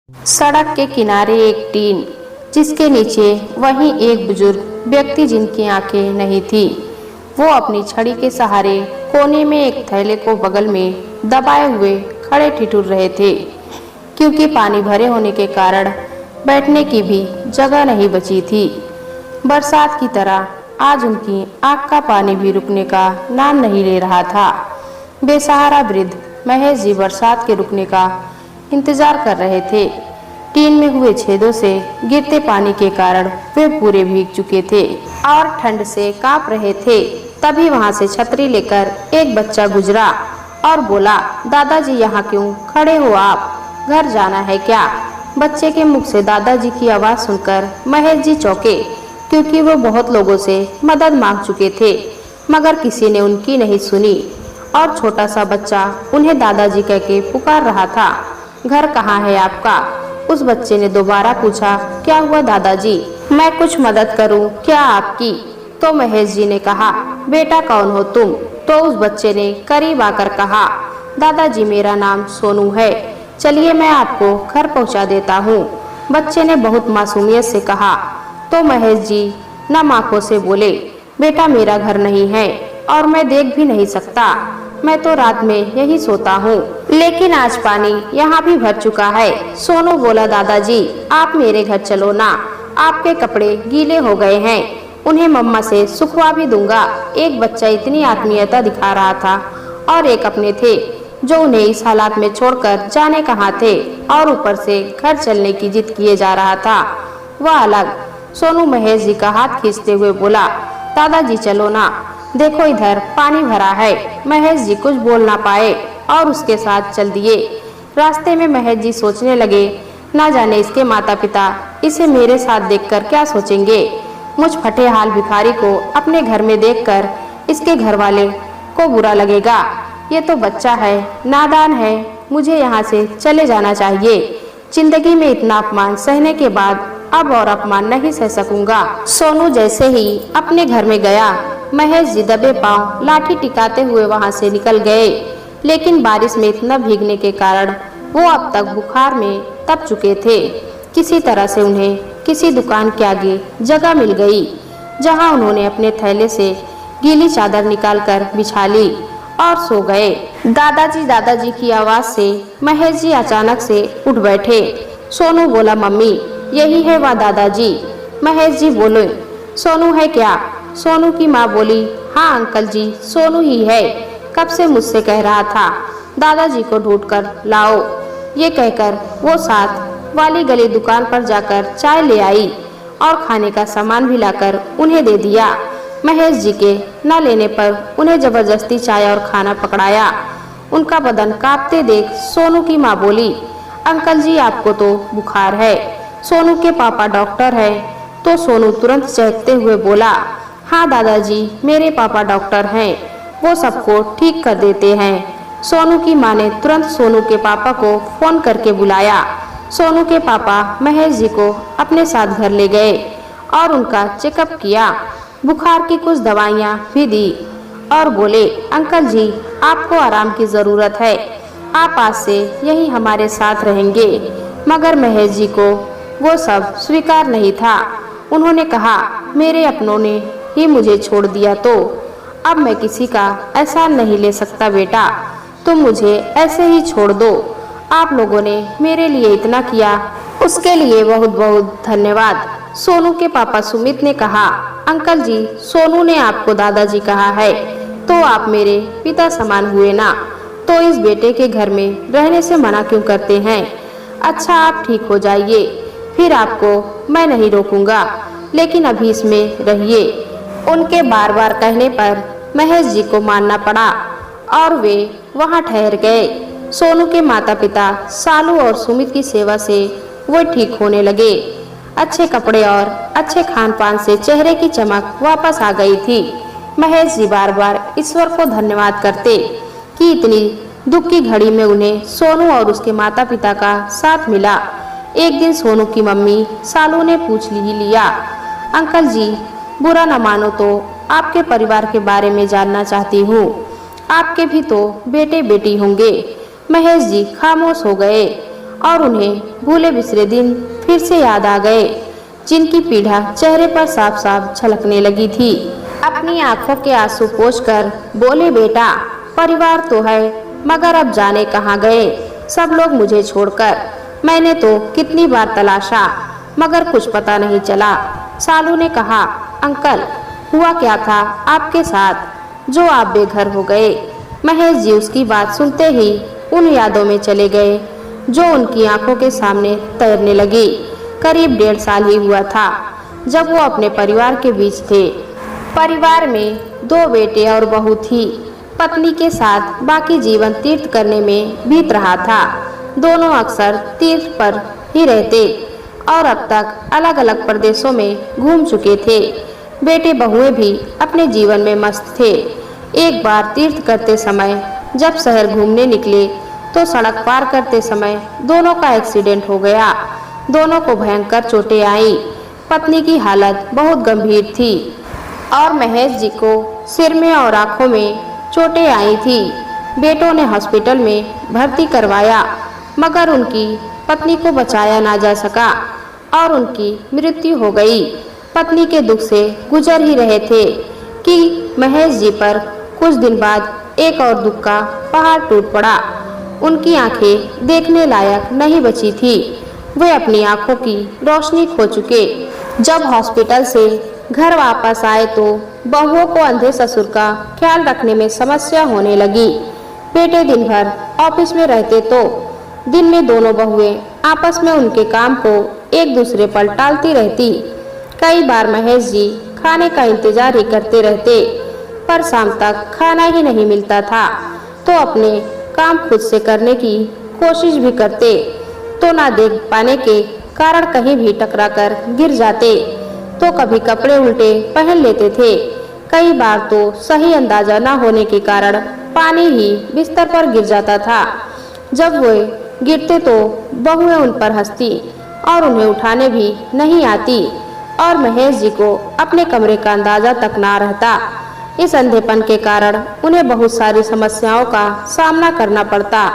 सड़क के किनारे एक टीन, जिसके नीचे वहीं एक बुजुर्ग व्यक्ति जिनकी आंखें नहीं थी। वो अपनी छड़ी के सहारे कोने में एक थैले को बगल में दबाए हुए खड़े ठिठुर रहे थे, क्योंकि पानी भरे होने के कारण बैठने की भी जगह नहीं बची थी। बरसात की तरह आज उनकी आंख का पानी भी रुकने का नाम नहीं ले रहा था। बेसहारा वृद्ध महेश जी बरसात के रुकने का इंतजार कर रहे थे। टीन में हुए छेदों से गिरते पानी के कारण वे पूरे भीग चुके थे और ठंड से कांप रहे थे। तभी वहां से छतरी लेकर एक बच्चा गुजरा और बोला, दादाजी यहाँ क्यों खड़े हो आप? घर जाना है क्या? बच्चे के मुख से दादाजी की आवाज सुनकर महेश जी चौंके, क्योंकि वो बहुत लोगों से मदद मांग चुके थे, मगर किसी ने उनकी नहीं सुनी और छोटा सा बच्चा उन्हें दादाजी कह के पुकार रहा था। घर कहाँ है आपका? उस बच्चे ने दोबारा पूछा। क्या हुआ दादाजी? मैं कुछ मदद करूं क्या आपकी? तो महेश जी ने कहा, बेटा कौन हो तुम? तो उस बच्चे ने करीब आकर कहा, दादाजी मेरा नाम सोनू है, चलिए मैं आपको घर पहुंचा देता हूं। बच्चे ने बहुत मासूमियत से कहा। तो महेश जी नम आंखों से बोले, बेटा मेरा घर नहीं है और मैं देख भी नहीं सकता, मैं तो रात में यही सोता हूँ, लेकिन आज पानी यहाँ भी भर चुका है। सोनू बोला, दादाजी आप मेरे घर चलो ना, आपके कपड़े गीले हो गए हैं, उन्हें मम्मा से सुखवा भी दूंगा। एक बच्चा इतनी आत्मीयता दिखा रहा था और एक अपने थे जो उन्हें इस हालात में छोड़कर जाने कहाँ थे और ऊपर से घर चलने की जिद किए जा रहा था, वह अलग। सोनू महेश जी का हाथ खींचते हुए बोला, दादाजी चलो ना, देखो इधर पानी भरा है। महेश जी कुछ बोल ना पाए और उसके साथ चल दिए। रास्ते में महेश जी सोचने लगे, ना जाने इसके माता पिता इसे मेरे साथ देखकर क्या सोचेंगे। मुझ फटे हाल भिखारी को अपने घर में देखकर इसके घर वाले को बुरा लगेगा। ये तो बच्चा है, नादान है, मुझे यहाँ से चले जाना चाहिए। जिंदगी में इतना अपमान सहने के बाद अब और अपमान नहीं सह सकूंगा। सोनू जैसे ही अपने घर में गया, महेश जी दबे पांव लाठी टिकाते हुए वहां से निकल गए, लेकिन बारिश में इतना भीगने के कारण वो अब तक बुखार में तप चुके थे। किसी तरह से उन्हें किसी दुकान के आगे जगह मिल गई, जहां उन्होंने अपने थैले से गीली चादर निकालकर बिछा ली और सो गए। दादाजी दादाजी की आवाज से महेश जी अचानक से उठ बैठे। सोनू बोला, मम्मी यही है वह दादाजी? महेश जी बोले, सोनू है क्या? सोनू की माँ बोली, हाँ अंकल जी सोनू ही है, कब से मुझसे कह रहा था दादाजी को ढूंढकर लाओ। ये कहकर वो साथ वाली गली दुकान पर जाकर चाय ले आई और खाने का सामान भी लाकर उन्हें दे दिया। महेश जी के न लेने पर उन्हें जबरदस्ती चाय और खाना पकड़ाया। उनका बदन कांपते देख सोनू की माँ बोली, अंकल जी आपको तो बुखार है, सोनू के पापा डॉक्टर है। तो सोनू तुरंत चहकते हुए बोला, हाँ दादाजी मेरे पापा डॉक्टर हैं, वो सबको ठीक कर देते हैं। सोनू की माँ ने तुरंत सोनू के पापा को फोन करके बुलाया। सोनू के पापा महेश जी को अपने साथ घर ले गए और उनका चेकअप किया, बुखार की कुछ दवाइयाँ भी दी और बोले, अंकल जी आपको आराम की जरूरत है, आप आज से यही हमारे साथ रहेंगे। मगर महेश जी को वो सब स्वीकार नहीं था। उन्होंने कहा, मेरे अपनों ने ही मुझे छोड़ दिया तो अब मैं किसी का एहसान नहीं ले सकता। बेटा तुम मुझे ऐसे ही छोड़ दो, आप लोगों ने मेरे लिए इतना किया, उसके लिए बहुत बहुत धन्यवाद। सोनू के पापा सुमित ने कहा, अंकल जी सोनू ने आपको दादाजी कहा है तो आप मेरे पिता समान हुए ना, तो इस बेटे के घर में रहने से मना क्यों करते हैं? अच्छा आप ठीक हो जाइए, फिर आपको मैं नहीं रोकूंगा, लेकिन अभी इसमें रहिए। उनके बार बार कहने पर महेश जी को मानना पड़ा और वे वहां ठहर गए। सोनू के माता पिता सालू और सुमित की सेवा से वो ठीक होने लगे। अच्छे कपड़े और अच्छे खान पान से चेहरे की चमक वापस आ गई थी। महेश जी बार बार ईश्वर को धन्यवाद करते कि इतनी दुख की घड़ी में उन्हें सोनू और उसके माता पिता का साथ मिला। एक दिन सोनू की मम्मी सालू ने पूछ ही लिया, अंकल जी बुरा न मानो तो आपके परिवार के बारे में जानना चाहती हूँ, आपके भी तो बेटे बेटी होंगे। महेश जी खामोश हो गए और उन्हें भूले बिसरे दिन फिर से याद आ गए, जिनकी पीड़ा चेहरे पर साफ साफ झलकने लगी थी। अपनी आंखों के आंसू पोंछकर बोले, बेटा परिवार तो है, मगर अब जाने कहाँ गए सब लोग मुझे छोड़कर। मैंने तो कितनी बार तलाशा मगर कुछ पता नहीं चला। सालू ने कहा, अंकल हुआ क्या था आपके साथ जो आप बेघर हो गए? महेश जी उसकी बात सुनते ही उन यादों में चले गए जो उनकी आंखों के सामने तैरने लगी। करीब 1.5 साल ही हुआ था जब वो अपने परिवार के बीच थे। परिवार में 2 बेटे और बहू थी। पत्नी के साथ बाकी जीवन तीर्थ करने में बीत रहा था। दोनों अक्सर तीर्थ पर ही रहते और अब तक अलग अलग प्रदेशों में घूम चुके थे। बेटे बहुएं भी अपने जीवन में मस्त थे। एक बार तीर्थ करते समय जब शहर घूमने निकले तो सड़क पार करते समय दोनों का एक्सीडेंट हो गया। दोनों को भयंकर चोटें आई। पत्नी की हालत बहुत गंभीर थी और महेश जी को सिर में और आंखों में चोटें आई थी। बेटों ने हॉस्पिटल में भर्ती करवाया मगर उनकी पत्नी को बचाया ना जा सका और उनकी मृत्यु हो गई। पत्नी के दुख से गुजर ही रहे थे कि महेश जी पर कुछ दिन बाद एक और दुख का पहाड़ टूट पड़ा। उनकी आंखें देखने लायक नहीं बची थी। वे अपनी आंखों की रोशनी खो चुके। जब हॉस्पिटल से घर वापस आए तो बहुओं को अंधे ससुर का ख्याल रखने में समस्या होने लगी। बेटे दिन भर ऑफिस में रहते तो दिन में दोनों बहुएं आपस में उनके काम को एक दूसरे पर टालती रहती। कई बार महेश जी खाने का इंतजार ही करते रहते पर शाम तक खाना ही नहीं मिलता था तो अपने काम खुद से करने की कोशिश भी करते तो ना देख पाने के कारण कहीं भी टकराकर गिर जाते तो कभी कपड़े उल्टे पहन लेते थे। कई बार तो सही अंदाजा न होने के कारण पानी ही बिस्तर पर गिर जाता था। जब वे गिरते तो बहुएं उन पर हंसती और उन्हें उठाने भी नहीं आती और महेश जी को अपने कमरे का अंदाजा तक ना रहता। इस अंधेपन के कारण उन्हें बहुत सारी समस्याओं का सामना करना पड़ता।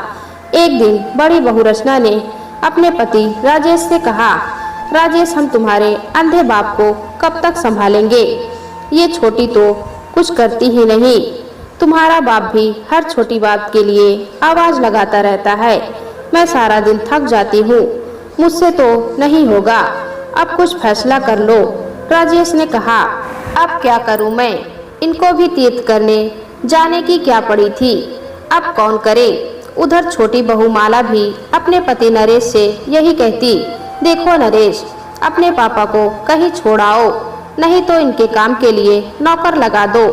एक दिन बड़ी बहू रचना ने अपने पति राजेश से कहा, राजेश हम तुम्हारे अंधे बाप को कब तक संभालेंगे? ये छोटी तो कुछ करती ही नहीं। तुम्हारा बाप भी हर छोटी बात के लिए आवाज लगाता रहता है। मैं सारा दिन थक जाती हूँ, मुझसे तो नहीं होगा, अब कुछ फैसला कर लो। राजेश ने कहा, अब क्या करूँ मैं? इनको भी तीर्थ करने जाने की क्या पड़ी थी, अब कौन करे? उधर छोटी बहू माला भी अपने पति नरेश से यही कहती, देखो नरेश, अपने पापा को कहीं छोड़ाओ, नहीं तो इनके काम के लिए नौकर लगा दो।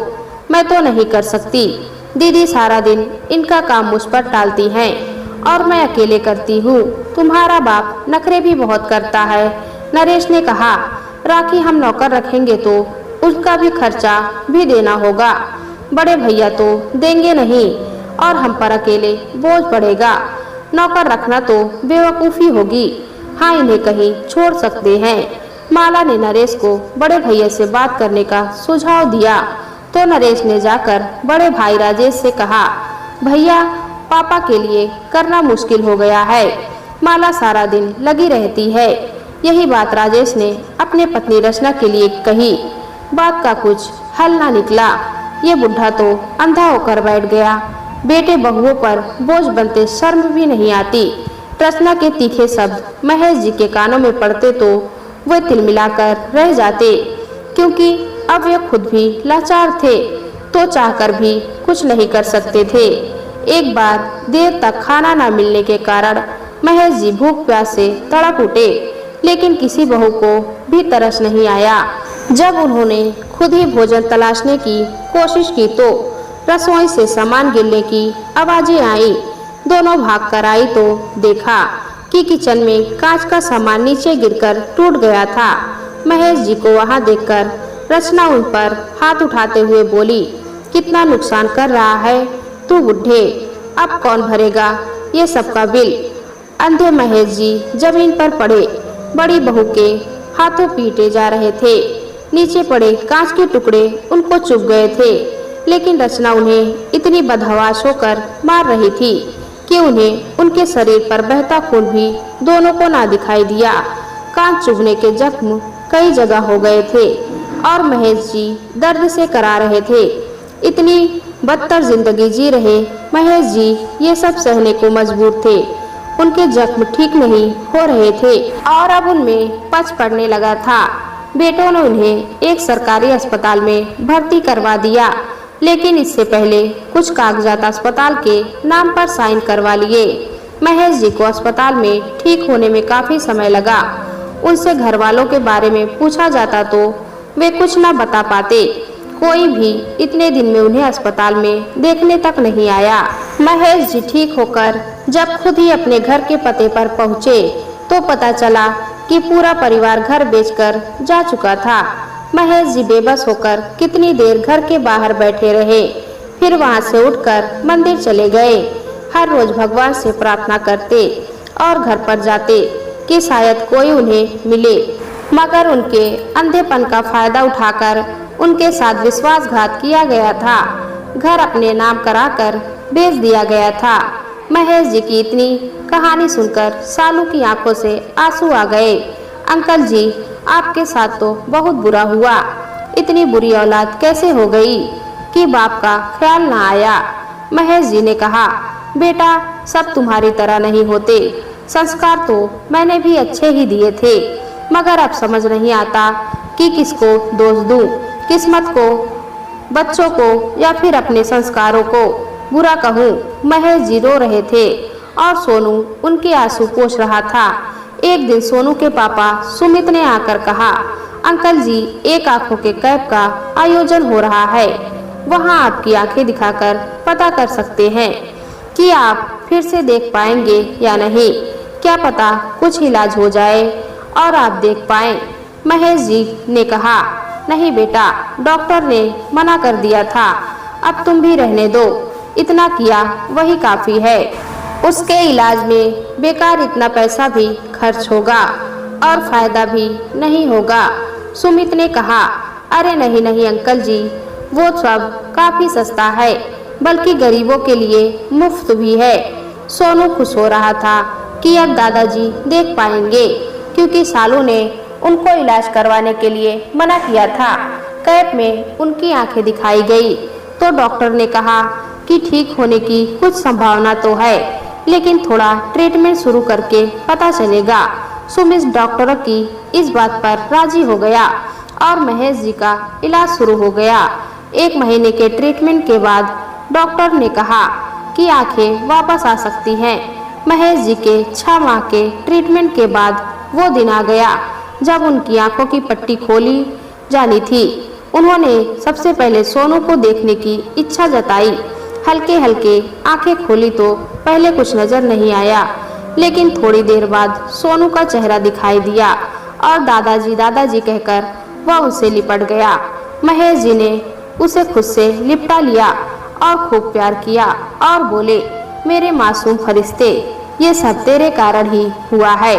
मैं तो नहीं कर सकती, दीदी सारा दिन इनका काम मुझ पर टालती हैं और मैं अकेले करती हूँ। तुम्हारा बाप नखरे भी बहुत करता है। नरेश ने कहा, राखी हम नौकर रखेंगे तो उसका भी खर्चा भी देना होगा। बड़े भैया तो देंगे नहीं और हम पर अकेले बोझ पड़ेगा। नौकर रखना तो बेवकूफ़ी होगी। हाँ, इन्हें कहीं छोड़ सकते हैं। माला ने नरेश को बड़े भैया से बात करने का सुझाव दिया तो नरेश ने जाकर बड़े भाई राजेश से कहा, भैया पापा के लिए करना मुश्किल हो गया है। माला सारा दिन लगी रहती है। यही बात राजेश ने अपने पत्नी रचना के लिए कही। बात का कुछ हल ना निकला। ये बुढ़ा तो अंधा होकर बैठ गया। बेटे बहुओं पर बोझ बनते शर्म भी नहीं आती। रचना के तीखे शब्द महेश जी के कानों में पड़ते तो वे तिलमिलाकर रह जाते, क्योंकि अब वे खुद भी लाचार थे तो चाहकर भी कुछ नहीं कर सकते थे। एक बार देर तक खाना न मिलने के कारण महेश जी भूख प्यास से तड़प उठे, लेकिन किसी बहू को भी तरस नहीं आया। जब उन्होंने खुद ही भोजन तलाशने की कोशिश की तो रसोई से सामान गिरने की आवाजें आई। दोनों भागकर आई तो देखा कि किचन में कांच का सामान नीचे गिरकर टूट गया था। महेश जी को वहां देखकर रचना उन पर हाथ उठाते हुए बोली, कितना नुकसान कर रहा है तू बुढ़े, अब कौन भरेगा ये सबका बिल? अंधे महेश जी जमीन पर पड़े। बड़ी बहू के हाथों पीटे जा रहे थे। नीचे पड़े कांच के टुकड़े उनको चुभ गए थे, लेकिन रचना उन्हें इतनी बदहवास होकर मार रही थी कि उन्हें उनके शरीर पर बहता खून भी दोनों को ना दिखाई दिया। कान चुभने के जख्म कई जगह हो गए थे और महेश जी दर्द से करा रहे थे। इतनी बदतर जिंदगी जी रहे महेश जी ये सब सहने को मजबूर थे। उनके जख्म ठीक नहीं हो रहे थे और अब उनमें पच पड़ने लगा था। बेटों ने उन्हें एक सरकारी अस्पताल में भर्ती करवा दिया, लेकिन इससे पहले कुछ कागजात अस्पताल के नाम पर साइन करवा लिए। महेश जी को अस्पताल में ठीक होने में काफी समय लगा। उनसे घर वालों के बारे में पूछा जाता तो वे कुछ न बता पाते। कोई भी इतने दिन में उन्हें अस्पताल में देखने तक नहीं आया। महेश जी ठीक होकर जब खुद ही अपने घर के पते पर पहुँचे तो पता चला कि पूरा परिवार घर बेचकर जा चुका था। महेश जी बेबस होकर कितनी देर घर के बाहर बैठे रहे, फिर वहां से उठकर मंदिर चले गए। हर रोज भगवान से प्रार्थना करते और घर पर जाते कि शायद कोई उन्हें मिले, मगर उनके अंधेपन का फायदा उठाकर उनके साथ विश्वासघात किया गया था। घर अपने नाम कराकर बेच दिया गया था। महेश जी की इतनी कहानी सुनकर सालू की आंखों से आंसू आ गए। अंकल जी, आपके साथ तो बहुत बुरा हुआ। इतनी बुरी औलाद कैसे हो गई कि बाप का ख्याल ना आया। महेश जी ने कहा, बेटा सब तुम्हारी तरह नहीं होते। संस्कार तो मैंने भी अच्छे ही दिए थे, मगर अब समझ नहीं आता कि किसको दोष दूं, किस्मत को, बच्चों को या फिर अपने संस्कारों को बुरा कहूं। महेश जी रो रहे थे और सोनू उनके आंसू पोंछ रहा था। एक दिन सोनू के पापा सुमित ने आकर कहा, अंकल जी एक आंखों के कैंप का आयोजन हो रहा है, वहां आपकी आंखें दिखाकर पता कर सकते हैं कि आप फिर से देख पाएंगे या नहीं। क्या पता कुछ इलाज हो जाए और आप देख पाएं। महेश जी ने कहा, नहीं बेटा, डॉक्टर ने मना कर दिया था, अब तुम भी रहने दो। इतना किया वही काफी है। उसके इलाज में बेकार इतना पैसा भी खर्च होगा और फायदा भी नहीं होगा। सुमित ने कहा, अरे नहीं नहीं अंकल जी, वो सब काफी सस्ता है, बल्कि गरीबों के लिए मुफ्त भी है। सोनू खुश हो रहा था कि अब दादाजी देख पाएंगे, क्योंकि सालू ने उनको इलाज करवाने के लिए मना किया था। कैप में उनकी आंखें दिखाई गई तो डॉक्टर ने कहा कि ठीक होने की कुछ संभावना तो है, लेकिन थोड़ा ट्रीटमेंट शुरू करके पता चलेगा। सुमित डॉक्टर की इस बात पर राजी हो गया और महेश जी का इलाज शुरू हो गया। 1 महीने के ट्रीटमेंट के बाद डॉक्टर ने कहा कि आंखें वापस आ सकती हैं। महेश जी के 6 माह के ट्रीटमेंट के बाद वो दिन आ गया जब उनकी आंखों की पट्टी खोली जानी थी। उन्होंने सबसे पहले सोनू को देखने की इच्छा जताई। हल्के हल्के आंखें खोली तो पहले कुछ नजर नहीं आया, लेकिन थोड़ी देर बाद सोनू का चेहरा दिखाई दिया और दादाजी दादाजी कहकर वह उसे लिपट गया। महेश जी ने उसे खुद से लिपटा लिया और खूब प्यार किया और बोले, मेरे मासूम फरिश्ते, ये सब तेरे कारण ही हुआ है।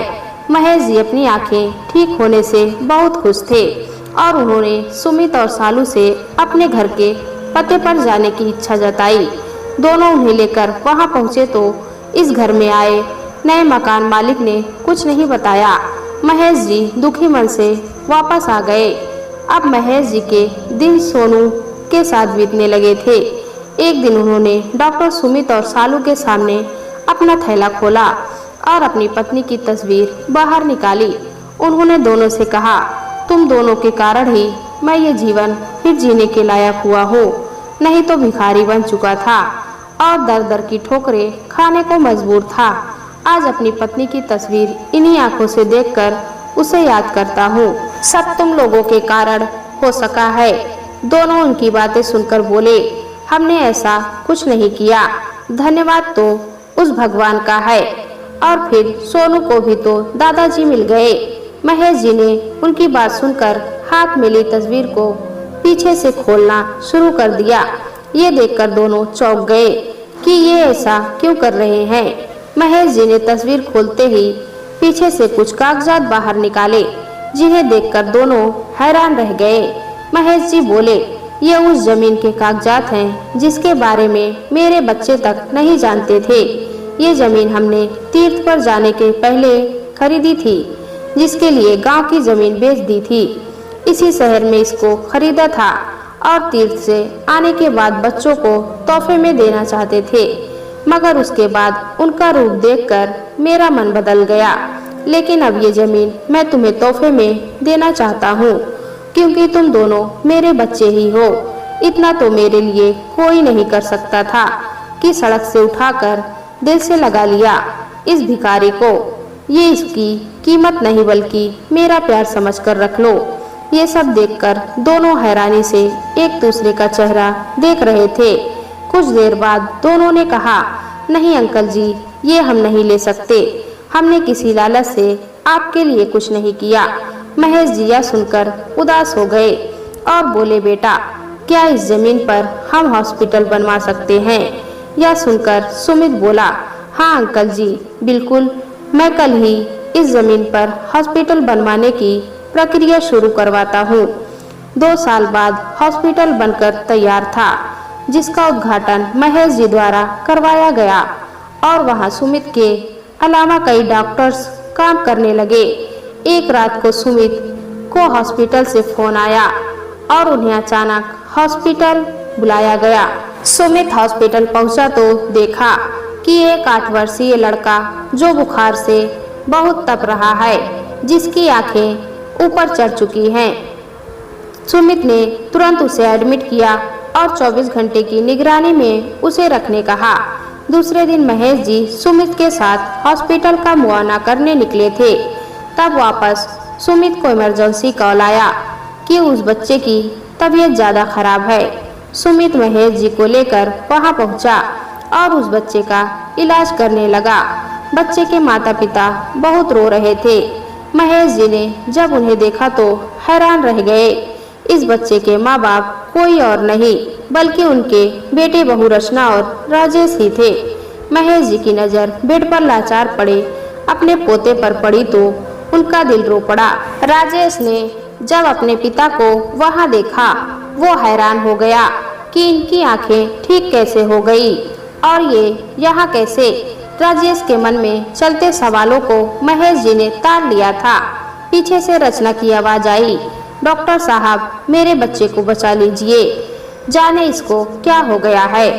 महेश जी अपनी आंखें ठीक होने से बहुत खुश थे और उन्होंने सुमित और सालू से अपने घर के पते पर जाने की इच्छा जताई। दोनों उन्हें लेकर वहां पहुंचे तो इस घर में आए नए मकान मालिक ने कुछ नहीं बताया। महेश जी दुखी मन से वापस आ गए। अब महेश जी के दिन सोनू के साथ बीतने लगे थे। एक दिन उन्होंने डॉक्टर सुमित और सालू के सामने अपना थैला खोला और अपनी पत्नी की तस्वीर बाहर निकाली। उन्होंने दोनों से कहा, तुम दोनों के कारण ही मैं ये जीवन फिर जीने के लायक हुआ हूँ, नहीं तो भिखारी बन चुका था और दर दर की ठोकरें खाने को मजबूर था। आज अपनी पत्नी की तस्वीर इन्हीं आंखों से देखकर उसे याद करता हूँ। सब तुम लोगों के कारण हो सका है। दोनों उनकी बातें सुनकर बोले, हमने ऐसा कुछ नहीं किया, धन्यवाद तो उस भगवान का है। और फिर सोनू को भी तो दादाजी मिल गए। महेश जी ने उनकी बात सुनकर हाथ में ली तस्वीर को पीछे से खोलना शुरू कर दिया। ये देखकर दोनों चौंक गए कि ये ऐसा क्यों कर रहे हैं। महेश जी ने तस्वीर खोलते ही पीछे से कुछ कागजात बाहर निकाले, जिन्हें देखकर दोनों हैरान रह गए। महेश जी बोले, ये उस जमीन के कागजात हैं जिसके बारे में मेरे बच्चे तक नहीं जानते थे। ये जमीन हमने तीर्थ पर जाने के पहले खरीदी थी, जिसके लिए गांव की जमीन बेच दी थी। इसी शहर में इसको खरीदा था और तीर्थ से आने के बाद बच्चों को तोहफे में देना चाहते थे, मगर उसके बाद उनका रूप देखकर मेरा मन बदल गया। लेकिन अब ये जमीन मैं तुम्हें तोहफे में देना चाहता हूँ, क्योंकि तुम दोनों मेरे बच्चे ही हो। इतना तो मेरे लिए कोई नहीं कर सकता था कि सड़क से उठाकर दिल से लगा लिया इस भिखारी को। ये इसकी कीमत नहीं बल्कि मेरा प्यार समझकर रख लो। ये सब देखकर दोनों हैरानी से एक दूसरे का चेहरा देख रहे थे। कुछ देर बाद दोनों ने कहा, नहीं अंकल जी, ये हम नहीं ले सकते। हमने किसी लालच से आपके लिए कुछ नहीं किया। महेश जी यह सुनकर उदास हो गए और बोले, बेटा क्या इस जमीन पर हम हॉस्पिटल बनवा सकते हैं? यह सुनकर सुमित बोला, हाँ अंकल जी, बिल्कुल, मैं कल ही इस जमीन पर हॉस्पिटल बनवाने की प्रक्रिया शुरू करवाता हूँ। 2 साल बाद हॉस्पिटल बनकर तैयार था, जिसका उद्घाटन महेश जी द्वारा करवाया गया और वहाँ सुमित के अलावा कई डॉक्टर्स काम करने लगे। एक रात को सुमित को हॉस्पिटल से फोन आया और उन्हें अचानक हॉस्पिटल बुलाया गया। सुमित हॉस्पिटल पहुंचा तो देखा कि एक 8 वर्षीय लड़का जो बुखार से बहुत तप रहा है, जिसकी आंखें ऊपर चढ़ चुकी हैं। सुमित ने तुरंत उसे एडमिट किया और 24 घंटे की निगरानी में उसे रखने कहा। दूसरे दिन महेश जी सुमित के साथ हॉस्पिटल का मुआयना करने निकले थे। तब वापस सुमित को इमरजेंसी कॉल आया कि उस बच्चे की तबीयत ज़्यादा खराब है। सुमित महेश जी को लेकर वहां पहुंचा और उस बच्चे का इलाज करने लगा। बच्चे के माता पिता बहुत रो रहे थे। महेश जी ने जब उन्हें देखा तो हैरान रह गए। इस बच्चे के माँ बाप कोई और नहीं बल्कि उनके बेटे बहू रचना और राजेश ही थे। महेश जी की नज़र बेड पर लाचार पड़े अपने पोते पर पड़ी तो उनका दिल रो पड़ा। राजेश ने जब अपने पिता को वहां देखा, वो हैरान हो गया कि इनकी आंखें ठीक कैसे हो गई और ये यहाँ कैसे। राजेश के मन में चलते सवालों को महेश जी ने ताड़ लिया था। पीछे से रचना की आवाज आई, डॉक्टर साहब, मेरे बच्चे को बचा लीजिए, जाने इसको क्या हो गया है।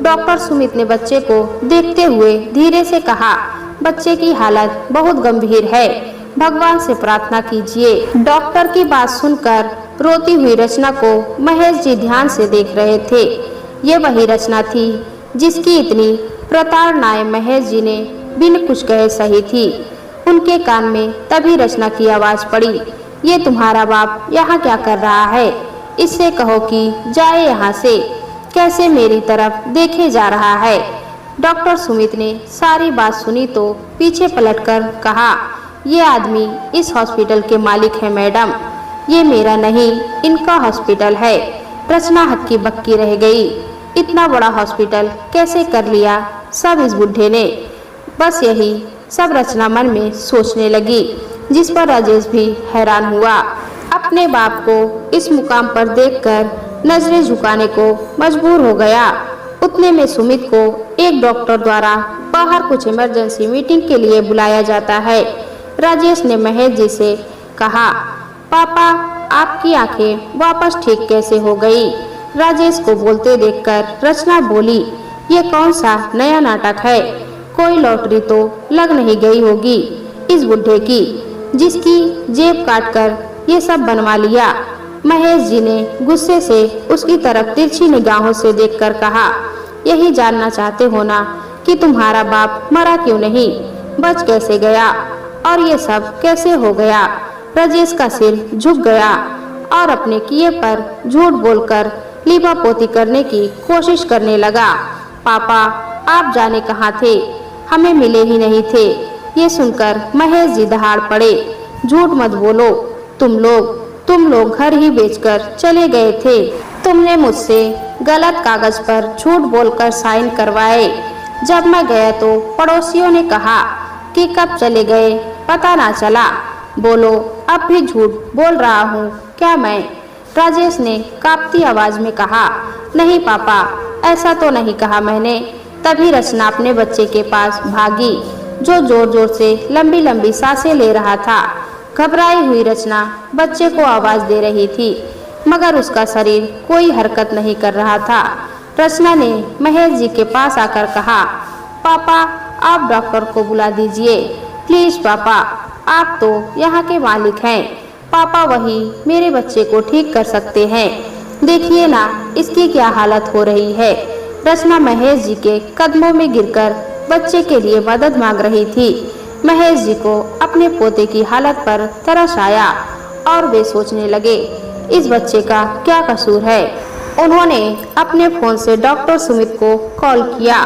डॉक्टर सुमित ने बच्चे को देखते हुए धीरे से कहा, बच्चे की हालत बहुत गंभीर है, भगवान से प्रार्थना कीजिए। डॉक्टर की बात सुनकर रोती हुई रचना को महेश जी ध्यान से देख रहे थे। ये वही रचना थी जिसकी इतनी प्रताड़नाएं महेश जी ने बिन कुछ कहे सही थी। उनके कान में तभी रचना की आवाज पड़ी, ये तुम्हारा बाप यहाँ क्या कर रहा है? इससे कहो कि जाए यहाँ से, कैसे मेरी तरफ देखे जा रहा है। डॉक्टर सुमित ने सारी बात सुनी तो पीछे पलटकर कहा, ये आदमी इस हॉस्पिटल के मालिक है मैडम, ये मेरा नहीं इनका हॉस्पिटल है। रचना हक्की बक्की रह गई, इतना बड़ा हॉस्पिटल कैसे कर लिया सब इस बुढ़े ने। बस यही सब रचना मन में सोचने लगी, जिस पर राजेश भी हैरान हुआ। अपने बाप को इस मुकाम पर देखकर नजरें झुकाने को मजबूर हो गया। उतने में सुमित को एक डॉक्टर द्वारा बाहर कुछ इमरजेंसी मीटिंग के लिए बुलाया जाता है। राजेश ने महेश जी से कहा, पापा, आपकी आंखें वापस ठीक कैसे हो गई? राजेश को बोलते देखकर रचना बोली, ये कौन सा नया नाटक है? कोई लॉटरी तो लग नहीं गई होगी इस बुढ़े की, जिसकी जेब काटकर ये सब बनवा लिया। महेश जी ने गुस्से से उसकी तरफ तिरछी निगाहों से देखकर कहा, यही जानना चाहते हो ना कि तुम्हारा बाप मरा क्यों नहीं, बच कैसे गया और ये सब कैसे हो गया? राजेश का सिर झुक गया और अपने किए पर झूठ बोलकर लीपापोती करने की कोशिश करने लगा। पापा, आप जाने कहाँ थे, हमें मिले ही नहीं थे। ये सुनकर महेश जी दहाड़ पड़े, झूठ मत बोलो, तुम लोग घर ही बेचकर चले गए थे। तुमने मुझसे गलत कागज पर झूठ बोलकर साइन करवाए। जब मैं गया तो पड़ोसियों ने कहा कि कब चले गए पता ना चला। बोलो, अब भी झूठ बोल रहा हूँ क्या मैं? राजेश ने कांपती आवाज में कहा, नहीं पापा, ऐसा तो नहीं कहा मैंने। तभी रचना अपने बच्चे के पास भागी, जो जोर जोर से लंबी लंबी सांसें ले रहा था। घबराई हुई रचना बच्चे को आवाज दे रही थी, मगर उसका शरीर कोई हरकत नहीं कर रहा था। रचना ने महेश जी के पास आकर कहा, पापा आप डॉक्टर को बुला दीजिए, प्लीज पापा, आप तो यहाँ के मालिक हैं। पापा वही मेरे बच्चे को ठीक कर सकते हैं। देखिए ना इसकी क्या हालत हो रही है। रचना महेश जी के कदमों में गिरकर बच्चे के लिए मदद मांग रही थी। महेश जी को अपने पोते की हालत पर तरस आया और वे सोचने लगे, इस बच्चे का क्या कसूर है। उन्होंने अपने फोन से डॉक्टर सुमित को कॉल किया।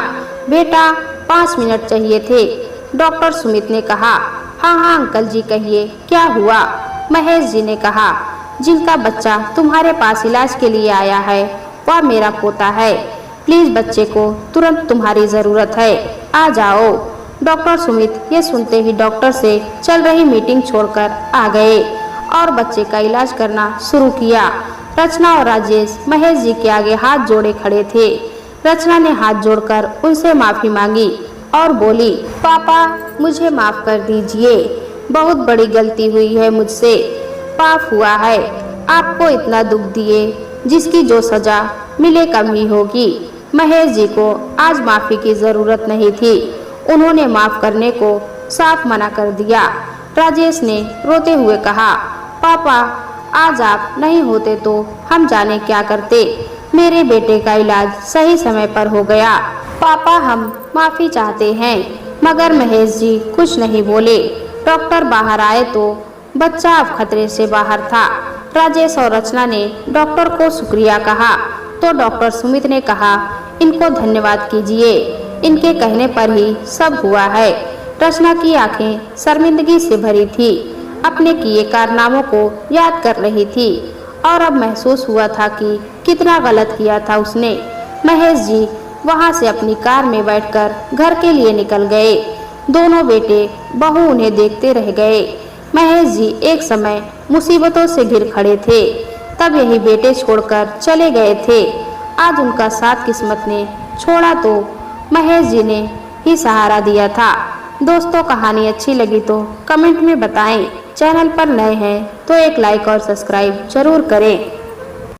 बेटा 5 मिनट चाहिए थे। डॉक्टर सुमित ने कहा, हाँ अंकल जी कहिए क्या हुआ। महेश जी ने कहा, जिनका बच्चा तुम्हारे पास इलाज के लिए आया है वह मेरा पोता है। प्लीज बच्चे को तुरंत तुम्हारी जरूरत है, आ जाओ। डॉक्टर सुमित ये सुनते ही डॉक्टर से चल रही मीटिंग छोड़कर आ गए और बच्चे का इलाज करना शुरू किया। रचना और राजेश महेश जी के आगे हाथ जोड़े खड़े थे। रचना ने हाथ जोड़कर उनसे माफी मांगी और बोली, पापा मुझे माफ कर दीजिए, बहुत बड़ी गलती हुई है मुझसे, पाप हुआ है। आपको इतना दुख दिए जिसकी जो सजा मिले कम ही होगी। महेश जी को आज माफी की जरूरत नहीं थी, उन्होंने माफ करने को साफ मना कर दिया। राजेश ने रोते हुए कहा, पापा आज आप नहीं होते तो हम जाने क्या करते। मेरे बेटे का इलाज सही समय पर हो गया। पापा हम माफी चाहते हैं। मगर महेश जी कुछ नहीं बोले। डॉक्टर बाहर आए तो बच्चा अब खतरे से बाहर था। राजेश और रचना ने डॉक्टर को शुक्रिया कहा तो डॉक्टर सुमित ने कहा, इनको धन्यवाद कीजिए, इनके कहने पर ही सब हुआ है। रचना की आंखें शर्मिंदगी से भरी थी, अपने किए कारनामों को याद कर रही थी और अब महसूस हुआ था कि कितना गलत किया था उसने। महेश जी वहां से अपनी कार में बैठकर घर के लिए निकल गए। दोनों बेटे बहू उन्हें देखते रह गए। महेश जी एक समय मुसीबतों से घिर खड़े थे, तब यही बेटे छोड़कर चले गए थे। आज उनका साथ किस्मत ने छोड़ा तो महेश जी ने ही सहारा दिया था। दोस्तों कहानी अच्छी लगी तो कमेंट में बताएं। चैनल पर नए हैं तो एक लाइक और सब्सक्राइब जरूर करें।